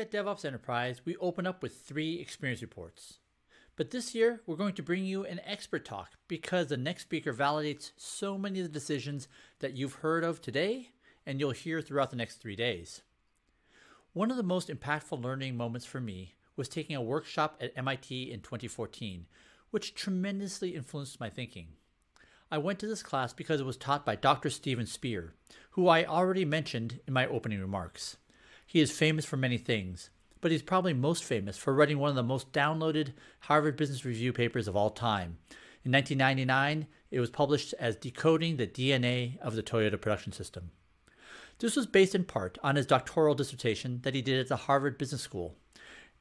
Usually at DevOps Enterprise, we open up with 3 experience reports. But this year, we're going to bring you an expert talk because the next speaker validates so many of the decisions that you've heard of today and you'll hear throughout the next 3 days. One of the most impactful learning moments for me was taking a workshop at MIT in 2014, which tremendously influenced my thinking. I went to this class because it was taught by Dr. Steven Spear, who I already mentioned in my opening remarks. He is famous for many things, but he's probably most famous for writing one of the most downloaded Harvard Business Review papers of all time. In 1999, it was published as Decoding the DNA of the Toyota Production System. This was based in part on his doctoral dissertation that he did at the Harvard Business School.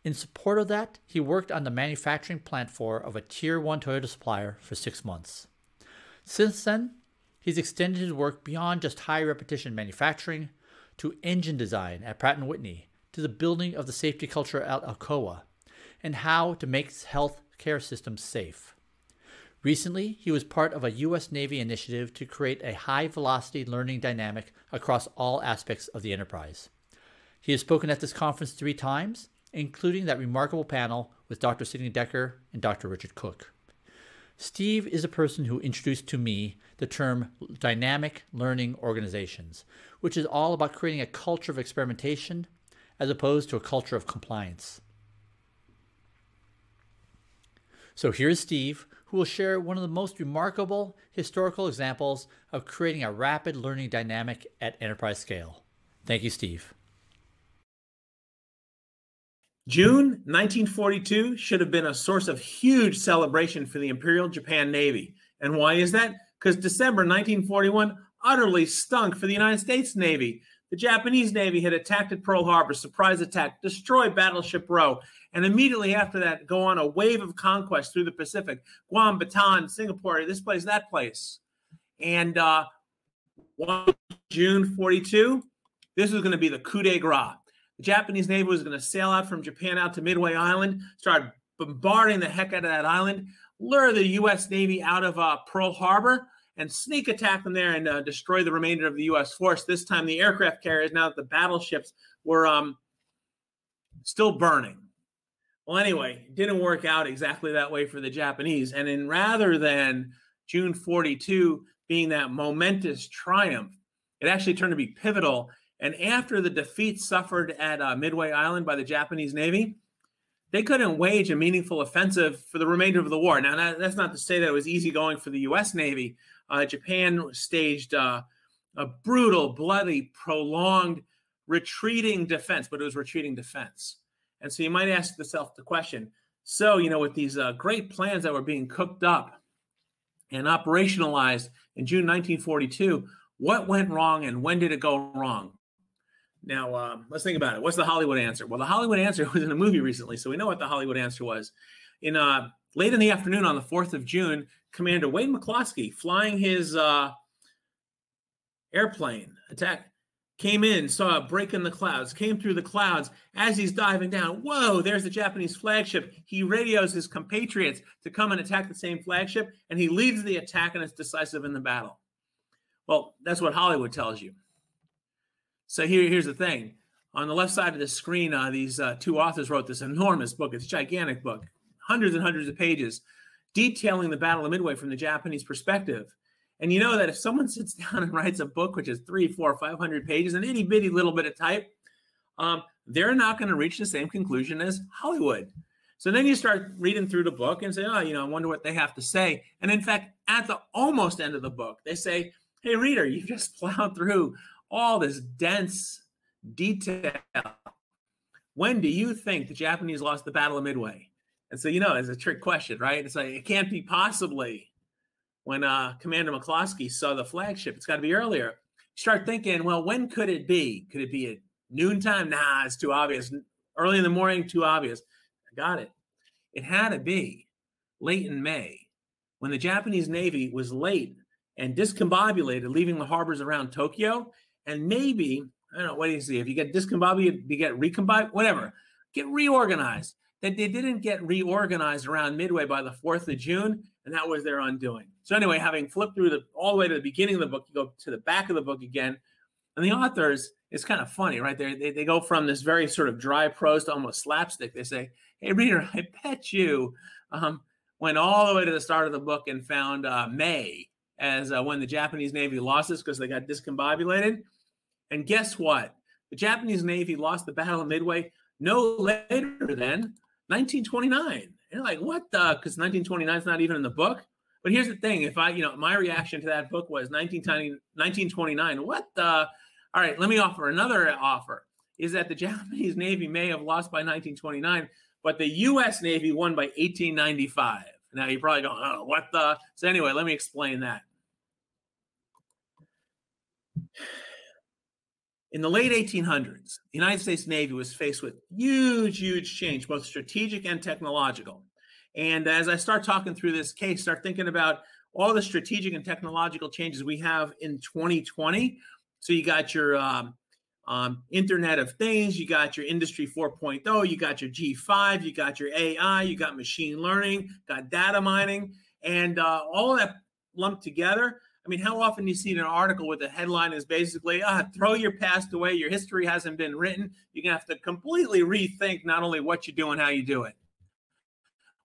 In support of that, he worked on the manufacturing plant floor of a Tier 1 Toyota supplier for 6 months. Since then, he's extended his work beyond just high repetition manufacturing to engine design at Pratt & Whitney, to the building of the safety culture at Alcoa, and how to make health care systems safe. Recently, he was part of a U.S. Navy initiative to create a high-velocity learning dynamic across all aspects of the enterprise. He has spoken at this conference 3 times, including that remarkable panel with Dr. Sidney Decker and Dr. Richard Cook. Steve is a person who introduced to me the term dynamic learning organizations, which is all about creating a culture of experimentation as opposed to a culture of compliance. So here's Steve, who will share one of the most remarkable historical examples of creating a rapid learning dynamic at enterprise scale. Thank you, Steve. June 1942 should have been a source of huge celebration for the Imperial Japan Navy. And why is that? Because December 1941 utterly stunk for the United States Navy. The Japanese Navy had attacked at Pearl Harbor, surprise attack, destroy Battleship Row, and immediately after that go on a wave of conquest through the Pacific. Guam, Bataan, Singapore, this place, that place. And June 42, this was going to be the coup de grace. The Japanese Navy was going to sail out from Japan out to Midway Island, start bombarding the heck out of that island, lure the U.S. Navy out of Pearl Harbor, and sneak attack them there and destroy the remainder of the U.S. force. This time the aircraft carriers, now that the battleships were still burning. Well, anyway, it didn't work out exactly that way for the Japanese. And then rather than June 42 being that momentous triumph, it actually turned to be pivotal. And after the defeat suffered at Midway Island by the Japanese Navy, they couldn't wage a meaningful offensive for the remainder of the war. Now, that's not to say that it was easy going for the U.S. Navy. Japan staged a brutal, bloody, prolonged, retreating defense, but it was retreating defense. And so you might ask yourself the question, so, with these great plans that were being cooked up and operationalized in June 1942, what went wrong and when did it go wrong? Now, let's think about it. What's the Hollywood answer? Well, the Hollywood answer was in a movie recently, so we know what the Hollywood answer was. Late in the afternoon on the 4th of June, Commander Wade McCloskey, flying his airplane attack, came in, saw a break in the clouds, came through the clouds. As he's diving down, whoa, there's the Japanese flagship. He radios his compatriots to come and attack the same flagship, and he leads the attack, and it's decisive in the battle. Well, that's what Hollywood tells you. So here's the thing. On the left side of the screen, these 2 authors wrote this enormous book. It's a gigantic book, hundreds and hundreds of pages, detailing the Battle of Midway from the Japanese perspective. And you know that if someone sits down and writes a book which is 300, 400, 500 pages, an itty bitty little bit of type, they're not going to reach the same conclusion as Hollywood. So then you start reading through the book and say, oh, I wonder what they have to say. And in fact, at the almost end of the book, they say, hey, reader, you've just plowed through all this dense detail. When do you think the Japanese lost the Battle of Midway? And so, it's a trick question, right? It's like, it can't be possibly when Commander McCloskey saw the flagship. It's got to be earlier. You start thinking, well, when could it be? Could it be at noontime? Nah, it's too obvious. Early in the morning, too obvious. I got it. It had to be late in May when the Japanese Navy was late and discombobulated, leaving the harbors around Tokyo. And maybe, I don't know, what do you see? If you get discombobulated, you get recombobulated, whatever, get reorganized. That they didn't get reorganized around Midway by the 4th of June, and that was their undoing. So anyway, having flipped through all the way to the beginning of the book, you go to the back of the book again, And the authors, it's kind of funny, right? They go from this very sort of dry prose to almost slapstick. They say, hey, reader, I bet you went all the way to the start of the book and found May as when the Japanese Navy lost this because they got discombobulated. And guess what? The Japanese Navy lost the Battle of Midway no later than 1929. And you're like, what the? Because 1929 is not even in the book. But here's the thing. If I, my reaction to that book was 1929. What the? All right, let me offer another offer. Is that the Japanese Navy may have lost by 1929, but the U.S. Navy won by 1895. Now, you're probably going, oh, what the? So anyway, let me explain that. In the late 1800s, the United States Navy was faced with huge change, both strategic and technological. And as I start talking through this case, start thinking about all the strategic and technological changes we have in 2020. So you got your Internet of Things, you got your Industry 4.0, you got your G5, you got your AI, you got machine learning, got data mining, and all of that lumped together. I mean, how often do you see an article where the headline is basically, throw your past away, your history hasn't been written. You're going to have to completely rethink not only what you do and how you do it.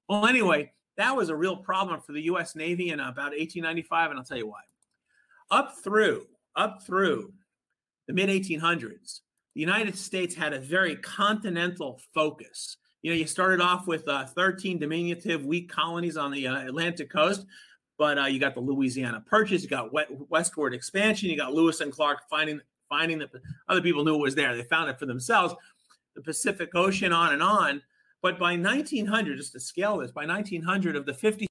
Well, anyway, that was a real problem for the U.S. Navy in about 1895, and I'll tell you why. Up through the mid-1800s, the United States had a very continental focus. You started off with 13 diminutive weak colonies on the Atlantic coast, but you got the Louisiana Purchase, you got westward expansion, you got Lewis and Clark finding that other people knew it was there. They found it for themselves, the Pacific Ocean, on and on. But by 1900, just to scale this, by 1900, of the 50